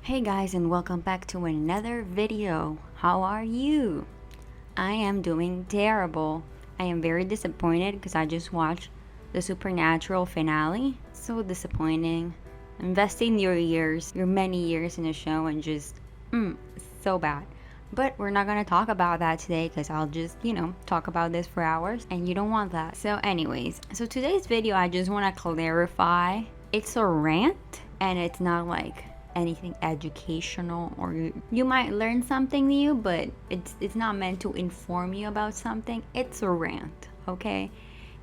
Hey guys, and welcome back to another video. How are you? I am doing terrible. I am very disappointed because I just watched the Supernatural finale. So disappointing. Investing your many years in a show and just, so bad. But we're not gonna talk about that today because I'll just, talk about this for hours and you don't want that. So anyways, today's video I just wanna clarify. It's a rant and it's not like anything educational, or you might learn something new, but it's not meant to inform you about something. It's a rant, okay?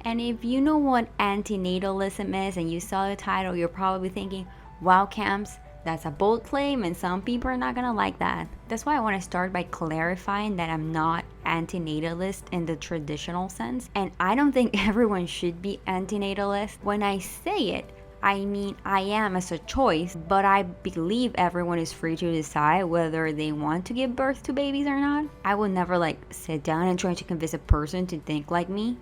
And if you know what antinatalism is and you saw the title, you're probably thinking, wow, Camps, that's a bold claim and some people are not gonna like that. That's why I want to start by clarifying that I'm not antinatalist in the traditional sense, and I don't think everyone should be antinatalist. When I say it, I mean, I am as a choice, but I believe everyone is free to decide whether they want to give birth to babies or not. I will never sit down and try to convince a person to think like me.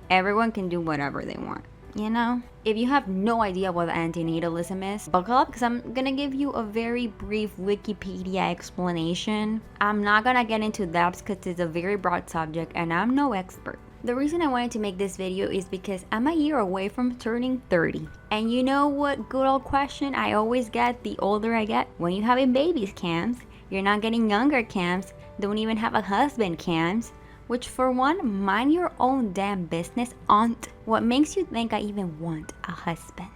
Everyone can do whatever they want, you know? If you have no idea what antinatalism is, buckle up because I'm gonna give you a very brief Wikipedia explanation. I'm not gonna get into depths because it's a very broad subject and I'm no expert. The reason I wanted to make this video is because I'm a year away from turning 30. And you know what good old question I always get the older I get? When you having babies, Cams? You're not getting younger, Cams. Don't even have a husband, Cams. Which for one, mind your own damn business, aunt. What makes you think I even want a husband?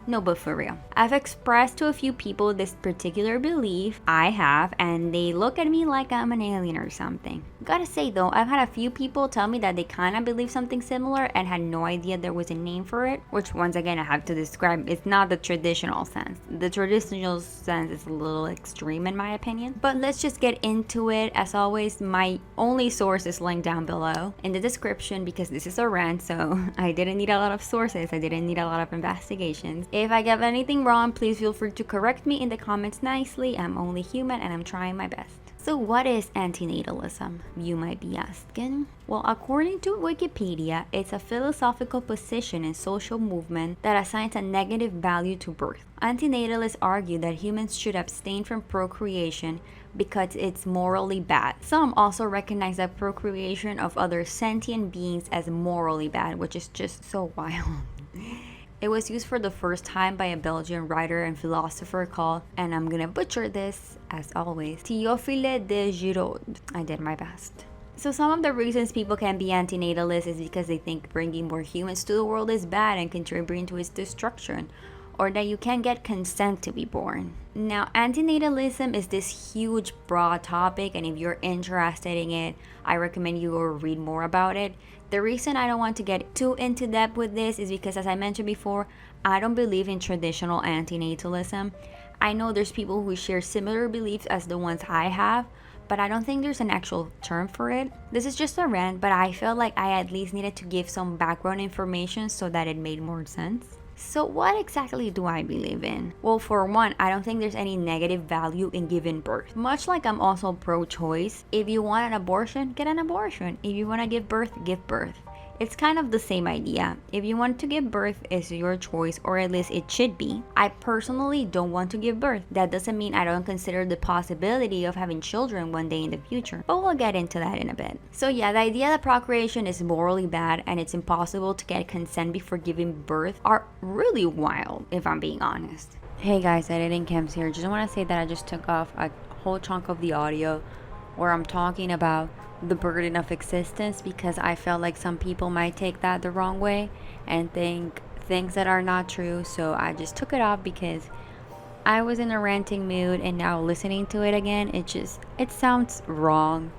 No, but for real. I've expressed to a few people this particular belief I have, and they look at me like I'm an alien or something. Gotta say though, I've had a few people tell me that they kinda believe something similar and had no idea there was a name for it, which once again I have to describe. It's not the traditional sense. The traditional sense is a little extreme in my opinion. But let's just get into it. As always, my only source is linked down below in the description because this is a rant, so I didn't need a lot of sources. I didn't need a lot of investigations. If I get anything wrong, please feel free to correct me in the comments nicely. I'm only human and I'm trying my best. So what is antinatalism, you might be asking? Well, according to Wikipedia, it's a philosophical position and social movement that assigns a negative value to birth. Antinatalists argue that humans should abstain from procreation because it's morally bad. Some also recognize that procreation of other sentient beings as morally bad, which is just so wild. It was used for the first time by a Belgian writer and philosopher called, and I'm gonna butcher this as always, Théophile de Giraud. I did my best. So some of the reasons people can be antinatalist is because they think bringing more humans to the world is bad and contributing to its destruction, or that you can't get consent to be born. Now, antinatalism is this huge, broad topic, and if you're interested in it, I recommend you go read more about it. The reason I don't want to get too into depth with this is because, as I mentioned before, I don't believe in traditional antinatalism. I know there's people who share similar beliefs as the ones I have, but I don't think there's an actual term for it. This is just a rant, but I felt like I at least needed to give some background information so that it made more sense. So what exactly do I believe in? Well, for one, I don't think there's any negative value in giving birth. Much like I'm also pro-choice. If you want an abortion, get an abortion. If you want to give birth, give birth. It's kind of the same idea. If you want to give birth, it's your choice, or at least it should be. I personally don't want to give birth. That doesn't mean I don't consider the possibility of having children one day in the future, but we'll get into that in a bit. So yeah, the idea that procreation is morally bad and it's impossible to get consent before giving birth are really wild, if I'm being honest. Hey guys, Editing Camps here. Just want to say that I just took off a whole chunk of the audio where I'm talking about the burden of existence, because I felt like some people might take that the wrong way and think things that are not true. So I just took it off because I was in a ranting mood, and now listening to it again, it sounds wrong.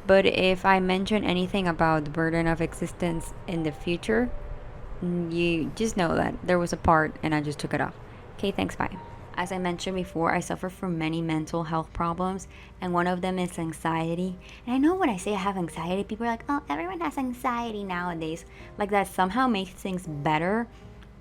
But if I mention anything about the burden of existence in the future, you just know that there was a part and I just took it off. Okay, thanks, bye. As I mentioned before, I suffer from many mental health problems, and one of them is anxiety. And I know when I say I have anxiety, people are like, oh, everyone has anxiety nowadays. Like that somehow makes things better,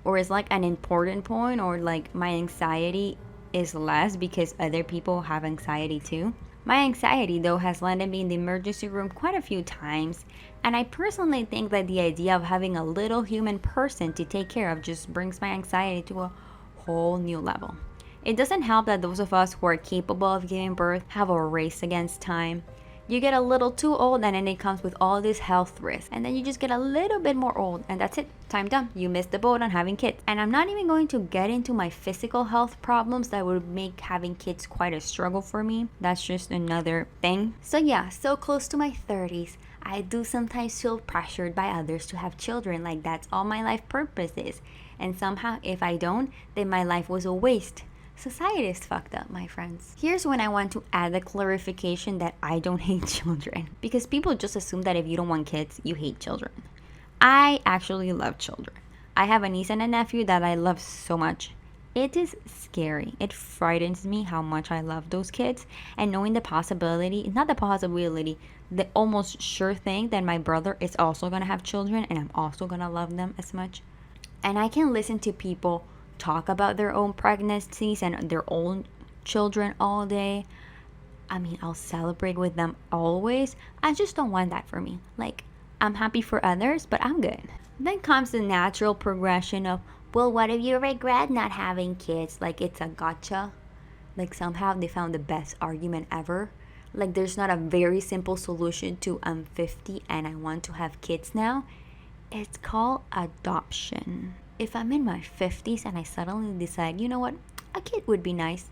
or is like an important point, or like my anxiety is less because other people have anxiety too. My anxiety though has landed me in the emergency room quite a few times, and I personally think that the idea of having a little human person to take care of just brings my anxiety to a whole new level. It doesn't help that those of us who are capable of giving birth have a race against time. You get a little too old and then it comes with all these health risks. And then you just get a little bit more old and that's it. Time done. You missed the boat on having kids. And I'm not even going to get into my physical health problems that would make having kids quite a struggle for me. That's just another thing. So yeah, so close to my 30s. I do sometimes feel pressured by others to have children, like that's all my life purpose is. And somehow if I don't, then my life was a waste. Society is fucked up, my friends. Here's when I want to add the clarification that I don't hate children. Because people just assume that if you don't want kids, you hate children. I actually love children. I have a niece and a nephew that I love so much. It is scary. It frightens me how much I love those kids. And knowing the possibility, not the possibility, the almost sure thing that my brother is also going to have children and I'm also going to love them as much. And I can listen to people talk about their own pregnancies and their own children all day. I mean, I'll celebrate with them always. I just don't want that for me. Like, I'm happy for others, but I'm good. Then comes the natural progression of, well, what if you regret not having kids? Like, it's a gotcha. Like, somehow they found the best argument ever. Like, there's not a very simple solution to I'm 50 and I want to have kids now. It's called adoption. If I'm in my 50s and I suddenly decide, you know what, a kid would be nice,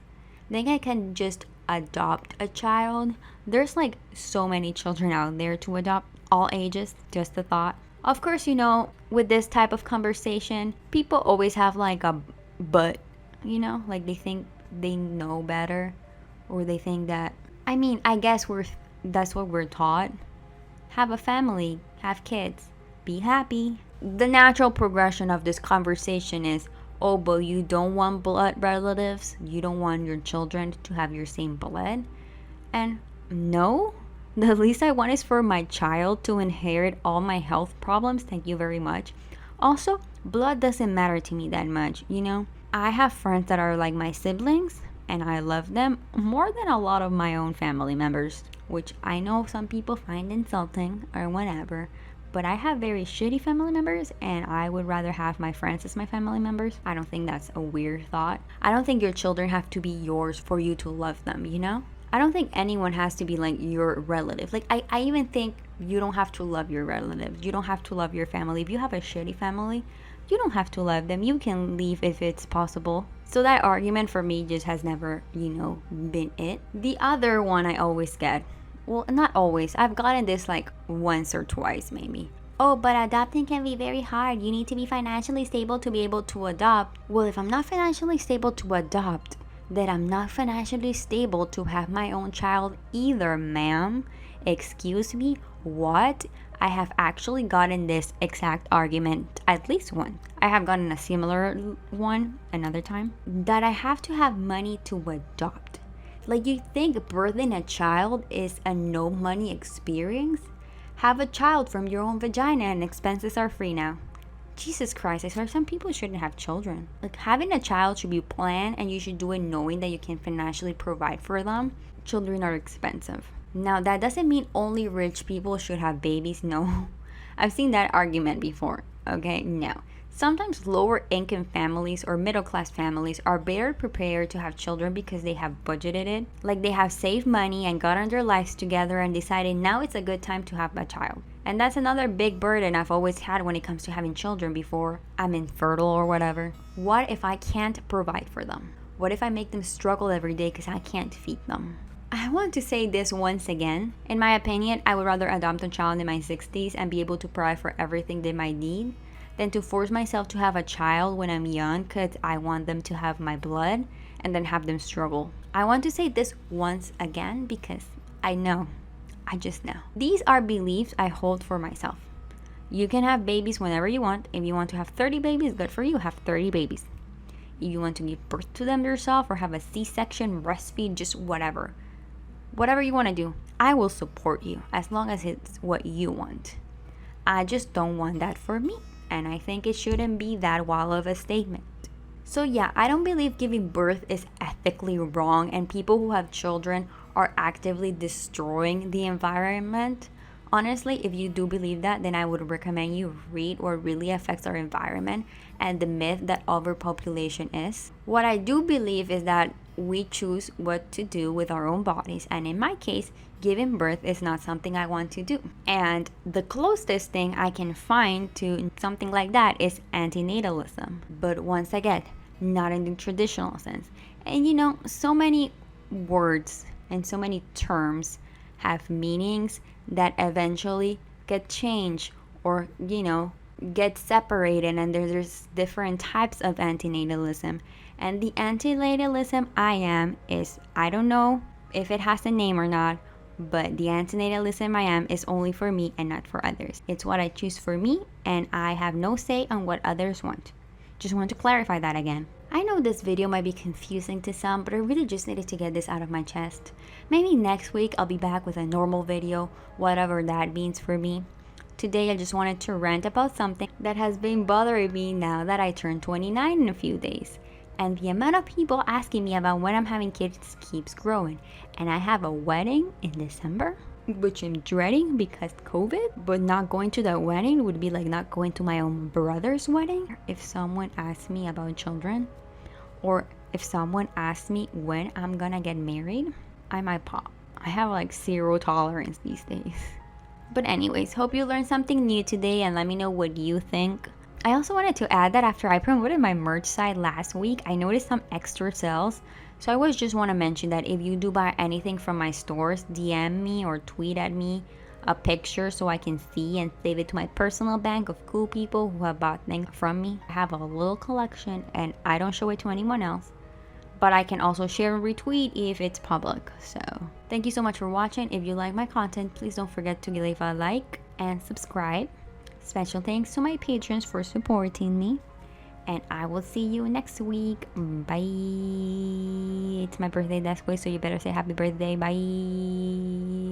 then I can just adopt a child. There's like so many children out there to adopt, all ages, just a thought. Of course, you know, with this type of conversation, people always have like a but, you know, like they think they know better or they think that, I mean, I guess that's what we're taught. Have a family, have kids, be happy. The natural progression of this conversation is, oh, but you don't want blood relatives? You don't want your children to have your same blood? And no, the least I want is for my child to inherit all my health problems. Thank you very much. Also, blood doesn't matter to me that much, you know? I have friends that are like my siblings, and I love them more than a lot of my own family members, which I know some people find insulting or whatever. But I have very shitty family members and I would rather have my friends as my family members. I don't think that's a weird thought. I don't think your children have to be yours for you to love them, you know? I don't think anyone has to be like your relative. Like I even think you don't have to love your relatives. You don't have to love your family. If you have a shitty family, you don't have to love them. You can leave if it's possible. So that argument for me just has never, you know, been it. The other one I always get, well, not always. I've gotten this like once or twice maybe. Oh, but adopting can be very hard. You need to be financially stable to be able to adopt. Well, if I'm not financially stable to adopt, then I'm not financially stable to have my own child either, ma'am. Excuse me? What? I have actually gotten this exact argument at least once. I have gotten a similar one another time. That I have to have money to adopt. Like, you think birthing a child is a no money experience? Have a child from your own vagina and expenses are free now. Jesus Christ, I swear some people shouldn't have children. Like, having a child should be planned and you should do it knowing that you can financially provide for them. Children are expensive. Now, that doesn't mean only rich people should have babies. No. I've seen that argument before. Okay, no. Sometimes lower income families or middle class families are better prepared to have children because they have budgeted it. Like, they have saved money and gotten their lives together and decided now it's a good time to have a child. And that's another big burden I've always had when it comes to having children before I'm infertile or whatever. What if I can't provide for them? What if I make them struggle every day because I can't feed them? I want to say this once again. In my opinion, I would rather adopt a child in my 60s and be able to provide for everything they might need than to force myself to have a child when I'm young because I want them to have my blood and then have them struggle. I want to say this once again because I know. I just know. These are beliefs I hold for myself. You can have babies whenever you want. If you want to have 30 babies, good for you. Have 30 babies. If you want to give birth to them yourself or have a C-section, breastfeed, just whatever. Whatever you want to do, I will support you as long as it's what you want. I just don't want that for me. And I think it shouldn't be that wild of a statement. So yeah, I don't believe giving birth is ethically wrong and people who have children are actively destroying the environment. Honestly, if you do believe that, then I would recommend you read what really affects our environment and the myth that overpopulation is. What I do believe is that we choose what to do with our own bodies, and in my case, giving birth is not something I want to do. And the closest thing I can find to something like that is antinatalism. But once again, not in the traditional sense. And so many words and so many terms have meanings that eventually get changed or get separated, and there's different types of antinatalism. And the antinatalism I am is, I don't know if it has a name or not, but the antinatalism I am is only for me and not for others. It's what I choose for me, and I have no say on what others want. Just want to clarify that again. I know this video might be confusing to some, but I really just needed to get this out of my chest. Maybe next week I'll be back with a normal video, whatever that means for me. Today I just wanted to rant about something that has been bothering me now that I turned 29 in a few days. And the amount of people asking me about when I'm having kids keeps growing. And I have a wedding in December, which I'm dreading because COVID, but not going to that wedding would be like not going to my own brother's wedding. If someone asks me about children, or if someone asks me when I'm gonna get married, I might pop. I have like zero tolerance these days. But anyways, hope you learned something new today and let me know what you think. I also wanted to add that after I promoted my merch site last week, I noticed some extra sales. So I always just want to mention that if you do buy anything from my stores, DM me or tweet at me a picture so I can see and save it to my personal bank of cool people who have bought things from me. I have a little collection and I don't show it to anyone else, but I can also share and retweet if it's public. So thank you so much for watching. If you like my content, please don't forget to leave a like and subscribe. Special thanks to my patrons for supporting me. And I will see you next week. Bye. It's my birthday this way, so you better say happy birthday. Bye.